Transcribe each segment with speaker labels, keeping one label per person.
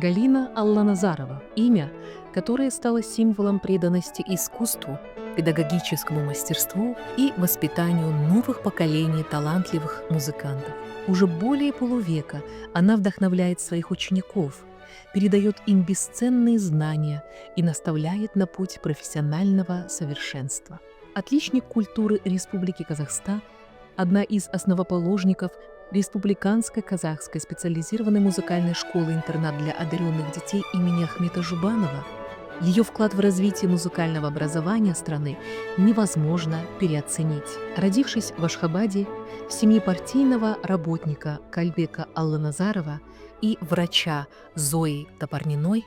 Speaker 1: Галина Алланазарова – имя, которое стало символом преданности искусству, педагогическому мастерству и воспитанию новых поколений талантливых музыкантов. Уже более полувека она вдохновляет своих учеников, передает им бесценные знания и наставляет на путь профессионального совершенства. Отличник культуры Республики Казахстан, одна из основоположников Республиканской казахской специализированной музыкальной школы-интернат для одаренных детей имени Ахмета Жубанова, ее вклад в развитие музыкального образования страны невозможно переоценить. Родившись в Ашхабаде, в семье партийного работника Кальбека Алланазарова и врача Зои Топорниной,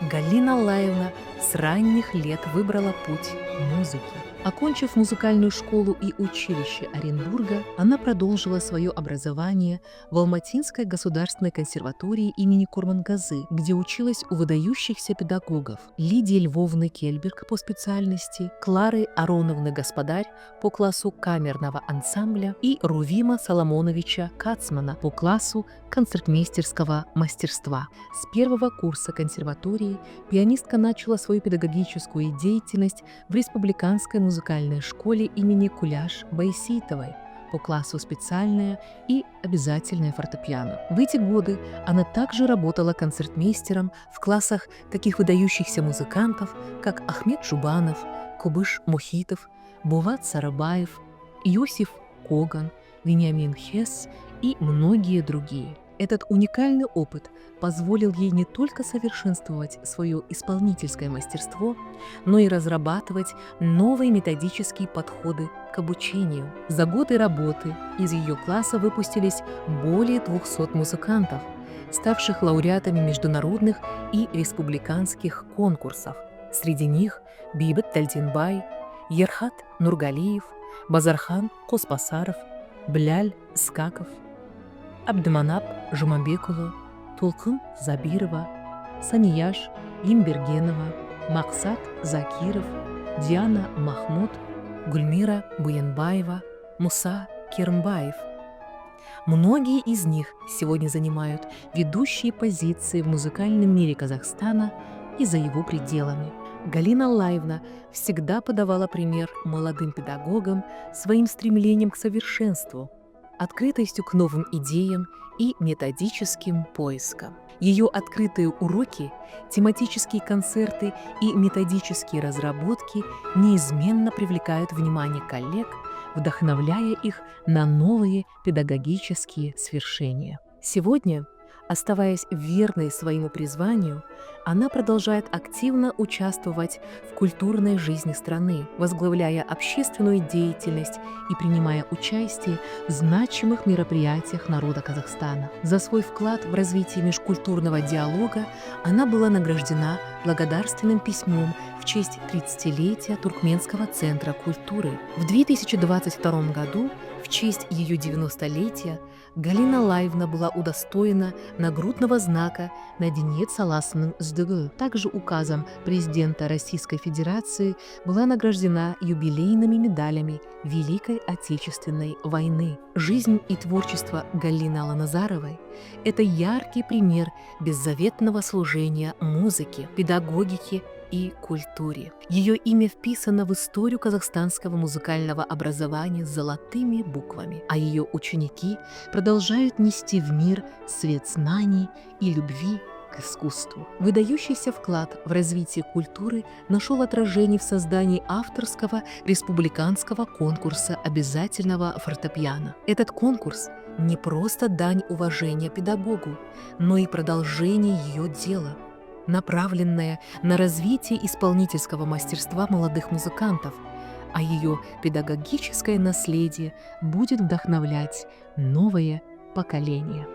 Speaker 1: Галина Аллаевна с ранних лет выбрала путь музыки. Окончив музыкальную школу и училище Оренбурга, она продолжила свое образование в Алматинской государственной консерватории имени Курмангазы, где училась у выдающихся педагогов Лидии Львовны Кельберг по специальности, Клары Ароновны Господарь по классу камерного ансамбля и Рувима Соломоновича Кацмана по классу концертмейстерского мастерства. С первого курса консерватории пианистка начала свою педагогическую деятельность в Республиканской музыкальной школе имени Куляш Байсеитовой по классу специальное и обязательное фортепиано. В эти годы она также работала концертмейстером в классах таких выдающихся музыкантов, как Ахмет Жубанов, Кубыш Мухитов, Буват Сарабаев, Иосиф Коган, Вениамин Хесс и многие другие. Этот уникальный опыт позволил ей не только совершенствовать свое исполнительское мастерство, но и разрабатывать новые методические подходы к обучению. За годы работы из ее класса выпустились более 200 музыкантов, ставших лауреатами международных и республиканских конкурсов. Среди них Бейбет Тальдинбай, Ерхат Нургалиев, Базархан Коспасаров, Бляль Скаков, Абдыманап Жумабекулы, Толкын Забирова, Санияш Лимбергенова, Максат Закиров, Диана Махмуд, Гульмира Буянбаева, Муса Кермбаев. Многие из них сегодня занимают ведущие позиции в музыкальном мире Казахстана и за его пределами. Галина Аллаевна всегда подавала пример молодым педагогам своим стремлением к совершенству, открытостью к новым идеям и методическим поискам. Ее открытые уроки, тематические концерты и методические разработки неизменно привлекают внимание коллег, вдохновляя их на новые педагогические свершения. Сегодня, оставаясь верной своему призванию, она продолжает активно участвовать в культурной жизни страны, возглавляя общественную деятельность и принимая участие в значимых мероприятиях народа Казахстана. За свой вклад в развитие межкультурного диалога она была награждена благодарственным письмом в честь 30-летия Туркменского центра культуры. В 2022 году, в честь ее 90-летия, Галина Аллаевна была удостоена нагрудного знака «Мәдениет саласының үздігі». Также указом президента Российской Федерации была награждена юбилейными медалями Великой Отечественной войны. Жизнь и творчество Галины Алланазаровой – это яркий пример беззаветного служения музыке, педагогике и культуре. Ее имя вписано в историю казахстанского музыкального образования золотыми буквами, а ее ученики продолжают нести в мир свет знаний и любви к искусству. Выдающийся вклад в развитие культуры нашел отражение в создании авторского республиканского конкурса обязательного фортепиано. Этот конкурс не просто дань уважения педагогу, но и продолжение ее дела, направленная на развитие исполнительского мастерства молодых музыкантов, а ее педагогическое наследие будет вдохновлять новое поколение.